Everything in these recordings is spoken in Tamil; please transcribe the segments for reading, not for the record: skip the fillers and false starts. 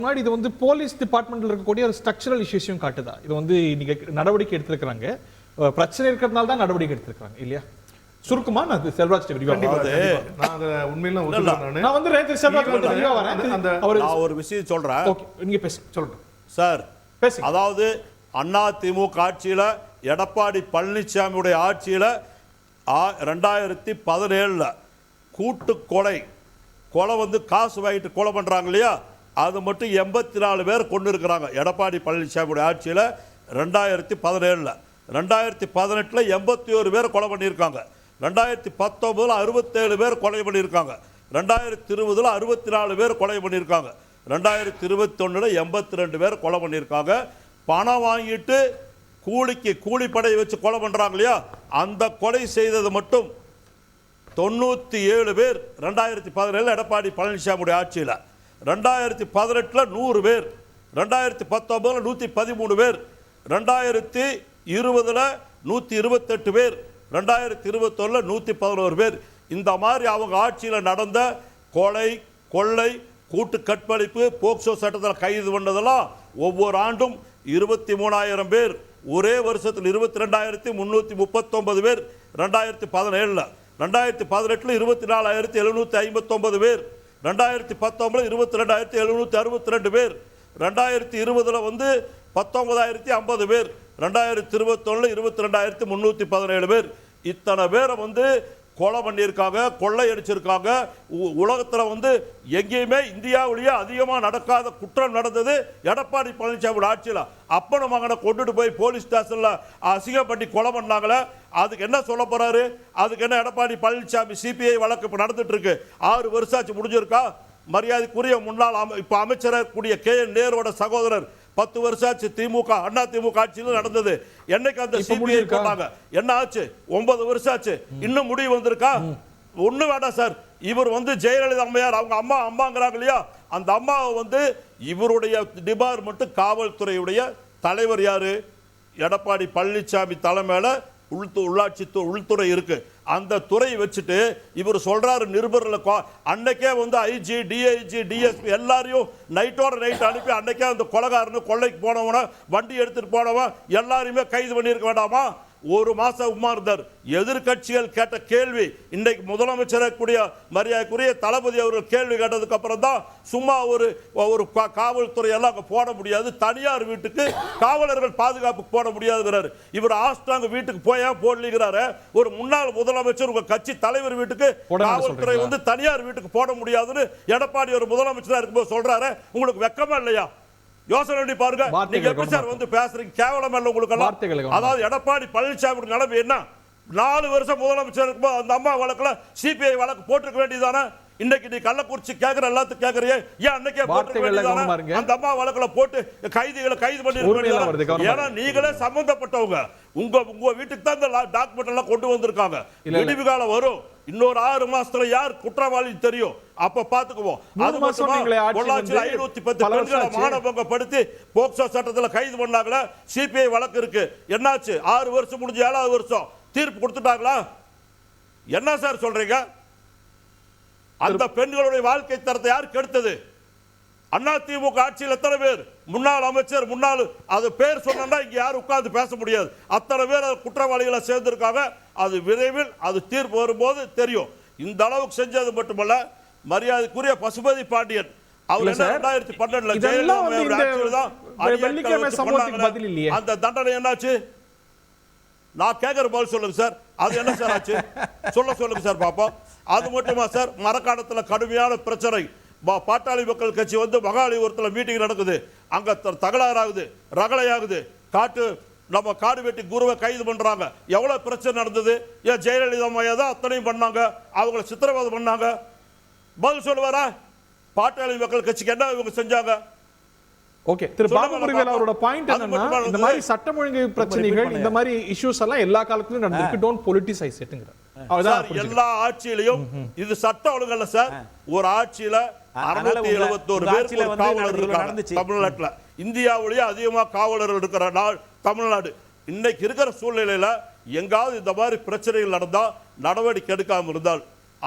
முன்னாடி இது வந்து போலீஸ் டிபார்ட்மெண்ட்ல இருக்கக்கூடிய ஒரு ஸ்ட்ரக்சரல் இஷ்யூஸையும் காட்டுதா? இது வந்து நீங்க நடவடிக்கை எடுத்திருக்காங்க, பிரச்சனை இருக்கிறதுனால தான் நடவடிக்கை எடுத்திருக்காங்க இல்லையா? சுருக்குமா நான் செல்வராஜ் நான் உண்மையில நான் வந்து செல்வராஜ் ஒரு விஷயம் சொல்றேன். ஓகே, நீங்க பேசுங்க, சொல்லுங்க சார். பேசுங்க. அதாவது அதிமுக ஆட்சியில எடப்பாடி பழனிசாமியுடைய ஆட்சியில 2017 கூட்டு கொலை வந்து காசு வாங்கிட்டு கொலை பண்றாங்க இல்லையா, அது மட்டும் 84 பேர் கொண்டு இருக்கிறாங்க எடப்பாடி பழனிசாமியுடைய ஆட்சியில 2017. 2018 81 பேர் கொலை பண்ணியிருக்காங்க. 2019 67 பேர் கொலை பண்ணியிருக்காங்க. 2020 64 பேர் கொலை பண்ணியிருக்காங்க. 2021 82 பேர் கொலை பண்ணியிருக்காங்க. பணம் வாங்கிட்டு கூலிப்படை வச்சு கொலை பண்றாங்க இல்லையா, அந்த கொலை செய்தது மட்டும் 97 பேர் 2017 எடப்பாடி பழனிசாமியுடைய ஆட்சியில். 2018 100 பேர், 2019 113 பேர், 2020 128 பேர், 2021 111 பேர். இந்த மாதிரி அவங்க ஆட்சியில் நடந்த கொலை, கொள்ளை, கூட்டு கற்பழிப்பு, போக்சோ சட்டத்தில் கைது பண்ணதெல்லாம் ஒவ்வொரு ஆண்டும் 23,000 பேர். ஒரே வருஷத்தில் 22,339 பேர் 2017. 2018 24,759 பேர், 2019 22,762 பேர், 2020 வந்து 19,050 பேர், 2021 22,317 பேர். இத்தனை பேரை வந்து கொலை பண்ணியிருக்காங்க, கொள்ளை அடிச்சிருக்காங்க. உலகத்தில் வந்து எங்கேயுமே இந்தியாவிலேயே அதிகமாக நடக்காத குற்றம் நடந்தது எடப்பாடி பழனிசாமி ஆட்சியில். அப்பன மகனை கொண்டுட்டு போய் போலீஸ் ஸ்டேஷனில் அசிங்கம் பண்ணி கொலை பண்ணாங்களே, அதுக்கு என்ன சொல்ல போறாரு? அதுக்கு என்ன எடப்பாடி பழனிசாமி சிபிஐ வழக்கு இப்போ நடந்துட்டு இருக்கு, 6 வருஷம் ஆச்சு, முடிஞ்சிருக்கா? மரியாதைக்குரிய முன்னாள் இப்போ அமைச்சராக கூடிய KN நேருவோட சகோதரர் 10 வருஷம் ஆச்சு அண்ணா திமுக ஆட்சியில் நடந்தது. என்னைக்கு அந்த சிபிஐ போட்டாங்க? என்ன ஆச்சு? 9 வருஷம் ஆச்சு, இன்னும் முடிவு வந்திருக்கா? ஒண்ணு வேண்டாம் சார். இவர் வந்து ஜெயலலிதா அம்மையார், அவங்க அம்மாங்கிறாங்க இல்லையா, அந்த அம்மாவை வந்து இவருடைய டிபார்ட்மெண்ட் காவல்துறையுடைய தலைவர் யாரு? எடப்பாடி பழனிசாமி தலைமையில உள்துறை இருக்கு. அந்த துறையை வச்சுட்டு இவர் சொல்றாரு நிருபர்ல அன்னைக்கே வந்து IG, DIG, DSP எல்லாரையும் நைட்டோட நைட் அனுப்பி அன்னைக்கே அந்த கொலைகாரனு கொள்ளைக்கு போனவன வண்டி எடுத்துட்டு போனவன் எல்லாரையுமே கைது பண்ணியிருக்க வேண்டாமா? ஒரு மாசம் உமா இருந்தார். எதிர்கட்சிகள் கேட்ட கேள்வி, இன்னைக்கு முதலமைச்சராக கூடிய மரியாதைக்குரிய தளபதி அவர்கள் கேள்வி கேட்டதுக்கு அப்புறம் தான் சும்மா ஒரு காவல்துறை எல்லாம் அங்கே போட முடியாது, தனியார் வீட்டுக்கு காவலர்கள் பாதுகாப்புக்கு போட முடியாதுங்கிறாரு. இவர் ஆஸ்ட்ராங்க வீட்டுக்கு போடலிங்கிறாரு. ஒரு முன்னாள் முதலமைச்சர் உங்க கட்சி தலைவர் வீட்டுக்கு காவல்துறை வந்து தனியார் வீட்டுக்கு போட முடியாதுன்னு எடப்பாடி ஒரு முதலமைச்சராக இருக்கும்போது சொல்றாரு. உங்களுக்கு வெக்கமா இல்லையா? யோசனை பண்ணி பாருங்க. நீங்க எப்படி சார் வந்து பேசுறீங்க? கேவலம் இல்ல உங்களுக்கு எல்லாம்? அதாவது எடப்பாடி பழனிசாமி நிலைமை என்ன? 4 வருஷம் முதலமைச்சர் இருக்கும்போது அந்த அம்மா வழக்குல சிபிஐ வழக்கு போட்டுக்க வேண்டியதானே? இன்னைக்கு நீ கள்ளக்குறிச்சி கேக்குற எல்லாத்துக்கும் கேக்குறியே, ஏன் அன்னைக்கே போட்டுக்க வேண்டியதானே? அந்த அம்மா வழக்குல போட்டு கைதிகளை கைது பண்ணி, ஏன்னா நீங்களே சம்பந்தப்பட்டவங்க. உங்க வீட்டுக்கு தான் இந்த டாக்குமெண்ட் எல்லாம் கொண்டு வந்திருக்காங்க. விடிவு காலம் வரும், இன்னொரு 6 மாசத்துல யார் குற்றவாளி தெரியும், அப்ப பாத்துக்குவோம். அது மட்டுமா? பொள்ளாச்சியில் 510 பெண்களை மானபங்கப்படுத்தி போக்சோ சட்டத்தில் கைது பண்ணாங்களே, சிபிஐ வழக்கு இருக்கு. என்னாச்சு? 6 வருஷம் முடிஞ்சு 7வது வருஷம் தீர்ப்பு கொடுத்துட்டாங்களா? என்ன சார் சொல்றீங்க? அந்த பெண்களுடைய வாழ்க்கை தரத்தை யார் கெடுத்தது? அதிமுக ஆட்சியில் எத்தனை பேர் முன்னாள் அமைச்சர், முன்னாள் அது பேர் சொன்னா இங்க யாரும் உட்கார்ந்து பேச முடியாது. அத்தனை பேர் குற்றவாளிகளை சேர்ந்திருக்காங்க. அது விரைவில் அது தீர்ப்பு வரும்போது தெரியும். இந்த அளவுக்கு செஞ்சது மட்டுமல்ல, மரியாதைக்குரிய பசுபதி பாண்டியன் அவர் 2012 அந்த தண்டனை என்னாச்சு? நான் கேட்கிற பதில் சொல்லுங்க சார். அது என்ன சார் ஆச்சு? சொல்லுங்க சார் பாப்போம். அது மட்டுமா சார்? மரக்காணத்தில் கடுமையான பிரச்சனை. பாட்டாளி மக்கள் கட்சி வந்து மகாலிபுரத்தில் மீட்டிங் நடக்குது, அங்க தகராறாகுது, ரகளையாகுது, நம்ம காடு வெட்டி குருவை கைது பண்றாங்க. எவ்வளவு பிரச்சனை நடந்தது? ஏன் ஜெயலலிதா அம்மையா தான் அத்தனையும் பண்ணாங்க, அவங்களை சித்திரவதை பண்ணாங்க. பதில் சொல்லுவாரா? பாட்டாளி மக்கள் கட்சிக்கு என்ன இவங்க செஞ்சாங்க? ஓகே, திரு பாபு முருகன் அவரோட பாயிண்ட் என்னன்னா, இந்த மாதிரி சட்டம் ஒழுங்கு பிரச்சனைகள், இந்த மாதிரி இஷ்யூஸ் எல்லாம் எல்லா காலத்திலும் நடந்திருக்கு. டோன்ட் பொலிட்டிசைஸ் இட்ங்கற. எல்லா ஆட்சியிலும் இது சட்டம் ஒழுங்கு இல்ல சார். ஒரு ஆட்சியில 671 பேர் காவலர் இருக்காங்க தமிழ்நாட்டுல. இந்தியாவிலேயே அதிகமா காவலர்கள் இருக்கிற நாடு தமிழ்நாடு. இன்னைக்கு இருக்கிற சூழ்நிலையில எங்காவது இந்த மாதிரி பிரச்சனைகள் நடந்தா, நடவடிக்கை எடுக்காம இருந்தால்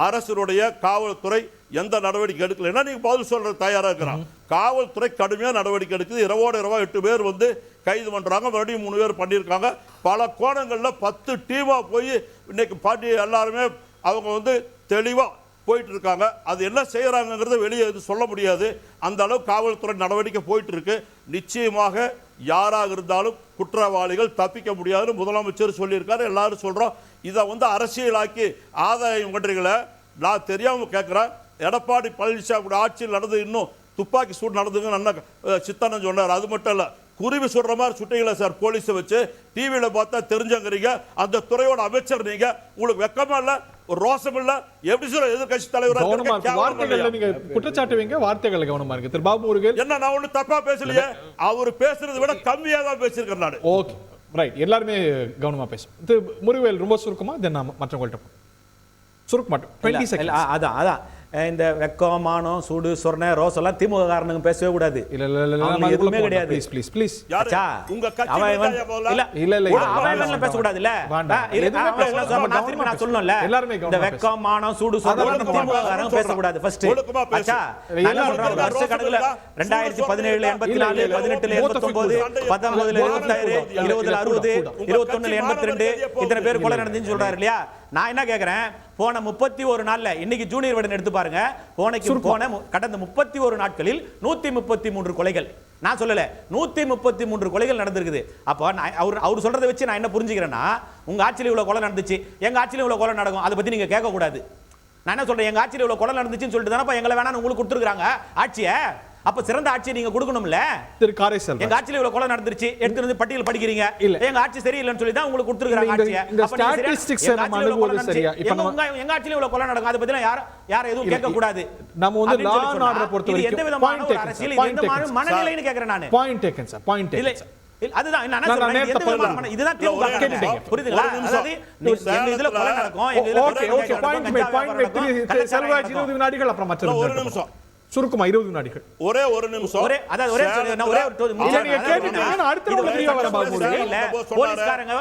அரசுடைய காவல்துறை எந்த நடவடிக்கை எடுக்கலைன்னா நீங்க பதில் சொல்றது தயாரா இருக்கிறான். காவல்துறை கடுமையா நடவடிக்கை எடுக்குது. இரவோடு இரவா 8 பேர் வந்து கைது பண்றாங்க, மறுபடியும் 3 பேர் பண்ணியிருக்காங்க. பல கோணங்கள்ல 10 டீமா போய் இன்னைக்கு பாட்டி எல்லாருமே அவங்க வந்து தெளிவா போயிட்டு இருக்காங்க. அது என்ன செய்யறாங்கிறத வெளியே சொல்ல முடியாது. அந்த அளவு காவல்துறை நடவடிக்கை போயிட்டு இருக்கு. நிச்சயமாக யாராக இருந்தாலும் குற்றவாளிகள் தப்பிக்க முடியாதுன்னு முதலமைச்சர் சொல்லியிருக்காரு. எல்லாரும் சொல்றோம். இதை வந்து அரசியலாக்கி ஆதாயம் பண்றீங்களே, நான் தெரியாம கேட்கிறேன். எடப்பாடி பழனிசாமி ஆட்சியில் நடந்து இன்னும் துப்பாக்கி சூடு நடந்துங்க நல்லா சித்தனம் சொன்னார். அது மட்டும் இல்ல, குருவி சுடுற மாதிரி சுட்டீங்களா சார் போலீஸை வச்சு? டிவியில பார்த்தா தெரிஞ்சங்கிறீங்க. அந்த துறையோட அமைச்சர் நீங்க, உங்களுக்கு வெக்கமா இல்ல, ஒரு ரோசம் இல்ல? எப்படி சொல்ற எதிர்க்கட்சி தலைவர் வார்த்தைகள்ல நீங்க குற்றச்சாட்டு வைங்க, வார்த்தைகள் கவனமா இருக்கு. திரு பாபு முருகன் என்ன, நான் ஒண்ணு தப்பா பேசலையே. அவர் பேசுறதை விட கம்மியா தான் பேசியிருக்கேன் நான். ஓகே ரைட், எல்லாருமே கவனமா பேசும். திரு முருகவேல் ரொம்ப சுருக்கமா, தென் மற்றவங்கள்ட்ட சுருக்க மாட்டோம். 20 செகண்ட்ஸ். அதான் இந்த வெக்கம், மானம், சூடு, சொர்ண, ரோஸ் எல்லாம் திமுக காரணங்க பேசவே கூடாது. இல்ல எதுவுமே கிடையாது. Please please please. உங்க கட்சி இல்ல பேச கூடாது. இல்ல நான் சொல்லணும்ல, இந்த வெக்கம், மானம், சூடு, சொர்ண திமுக காரணங்க பேச கூடாது. ஃபர்ஸ்ட் அச்சா நான் சொல்றேன், வருஷ கணக்குல 2017 84, 18 89, 19 76, 20 60, 21 82 இத்தனை பேர் கொலை நடந்துன்னு சொல்றாரு இல்லையா? நான் என்ன கேக்குறேன், போன 31 நாள்ல, இன்னைக்கு ஜூனியர் விடன் எடுத்து பாருங்க, போன கடந்த 31 நாட்களில் 133 கொலைகள். நான் சொல்லல, 133 கொலைகள் நடந்திருக்குது. அப்போ அவர் சொல்றதை வச்சு நான் என்ன புரிஞ்சுக்கிறேன்னா, உங்க ஆட்சியில் இவ்வளவு கொலை நடந்துச்சு, எங்க ஆட்சியில் இவ்வளவு கொலை நடக்கும், அதை பத்தி நீங்க கேட்க கூடாது. நான் என்ன சொல்றேன், எங்க ஆட்சியில் இவ்வளவு கொலை நடந்துச்சுன்னு சொல்லிட்டு தானே எங்களை வேணாம் உங்களுக்கு கொடுத்துருக்காங்க ஆட்சியை. அப்ப சிறந்த ஆட்சியை நீங்க கொடுக்கணும்ல. திரு காரைசல், எங்க ஆட்சியில இவ்வளவு கொலை நடந்துருச்சு எடுத்து பட்டியல் படிக்கிறீங்க, எங்க ஆட்சி சரியில்லைன்னு சொல்லி தான் உங்களுக்கு கொடுத்துருக்காங்க ஆட்சியை. இந்த ஸ்டாட்டிஸ்டிக்ஸ் நம்ம அனுபவம் சரியா? இப்ப எங்க ஆட்சியில இவ்வளவு கொலை நடக்கும், அதை பத்தி யார எதுவும் கேட்க கூடாது. நம்ம வந்து லா அண்ட் ஆர்டர் பொறுத்த வரைக்கும் எந்த விதமான அரசியல், எந்த மனநிலைன்னு கேக்குறேன் நான். Point taken sir, point taken. அதுதான் நான் சொல்றேன், இதுதான் திமுக புரியுதுங்களா? அதாவது எங்க இதுல கொலை நடக்கும், எங்க இதுல ஓகே பாயிண்ட் மேக் செல்வராஜ் 20 வினாடிகள், அப்புறம் மற்ற ஒரு நிமிஷம் சுருக்கமா 20 வினாடிகள். ஒரே ஒரு நிமிஷம். அதாவது ஒரே நீங்க கேட்டீங்கன்னா அடுத்த உள்ள பிரியா வர பாபு இல்ல போலீஸ்காரங்க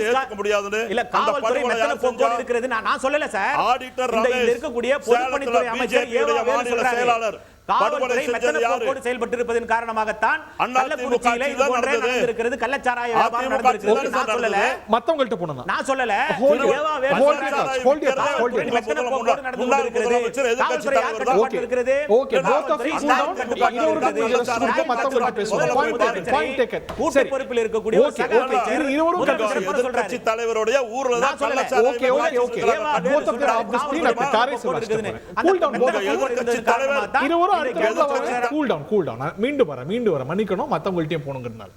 ஏத்துக்க முடியாதுன்னு இல்ல காவல்துறை மெத்தன போக்கோடு இருக்கிறது நான் சொல்லல சார். ஆடிட்டர் இந்த இருக்கக்கூடிய பொதுப்பணித்துறை அமைச்சர் ஏவா சொல்றாரு, காவல்துறை மெத்தன போக்கோடு செயல்பட்டு இருப்பதன் காரணமாகத்தான் கள்ளக்குறிச்சியில இது போன்றே நடந்திருக்கிறது, கள்ளச்சாராய வியாபாரம் நடந்திருக்கிறது. நான் சொல்லல, மத்தவங்கள்ட்ட போனா நான் சொல்லல, ஏவா மெத்தன போக்கோடு நடந்து கொண்டிருக்கிறது, காவல்துறை யாருக்கு இருக்கிறது. Okay both of you cool down. இது ஒரு சுருக்க மத்தவங்கள்ட்ட பேசுவோம். Point taken. கூட்டு பொறுப்பில் இருக்கக்கூடிய இருவரும் கட்சி தலைவருடைய ஊர்ல தான் கள்ளச்சாராய. Okay both of them off the screen at காரை சொல்லுங்க. cool down both of you. கட்சி தலைவர் இருவரும் கூல் டவுன். மீண்டும் வர மன்னிக்கணும், மத்தவங்கள்ட்டயும் போணுங்கிறதுனால.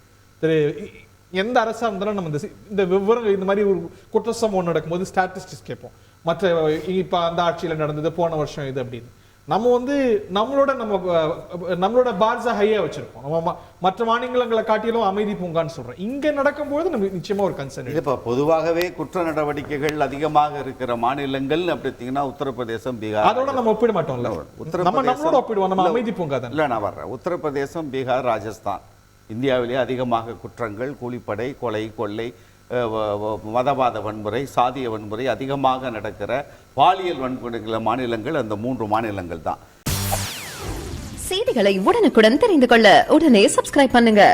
எந்த அரசா இருந்தாலும் நம்ம இந்த விவரங்கள், இந்த மாதிரி ஒரு குற்ற சம்பவம் நடக்கும்போது ஸ்டாட்டிஸ்டிக்ஸ் கேட்போம். மற்ற இப்ப அந்த ஆட்சியில நடந்தது, போன வருஷம் இது அப்படின்னு. நம்ம வந்து நம்மளோட பார்ஸா ஹையா வச்சிருக்கோம். நம்ம மற்ற மாநிலங்களை காட்டிலும் அமைதி பூங்கான்னு சொல்றோம். இங்க நடக்கும்போது நம்ம நிச்சயமா ஒரு கன்சர்ன். இப்போ பொதுவாகவே குற்ற நடவடிக்கைகள் அதிகமாக இருக்கிற மாநிலங்கள் அப்படித்தீங்கன்னா உத்தரப்பிரதேசம், பீகார். அதோட நம்ம ஒப்பிட மாட்டோம்ல. நம்மளோட ஒப்பிடுவோம், நம்ம அமைதி பூங்கா தான். இல்ல நான் வர்றேன். உத்தரப்பிரதேசம், பீகார், ராஜஸ்தான் இந்தியாவிலேயே அதிகமாக குற்றங்கள், கூலிப்படை, கொலை, கொள்ளை, மதவாத வன்முறை, சாதிய வன்முறை அதிகமாக நடக்கிற பாலியல் வன்முறைகள மாநிலங்கள் அந்த 3 மாநிலங்கள் தான். செய்திகளை உடனுக்குடன் தெரிந்து கொள்ள உடனே சப்ஸ்கிரைப் பண்ணுங்க.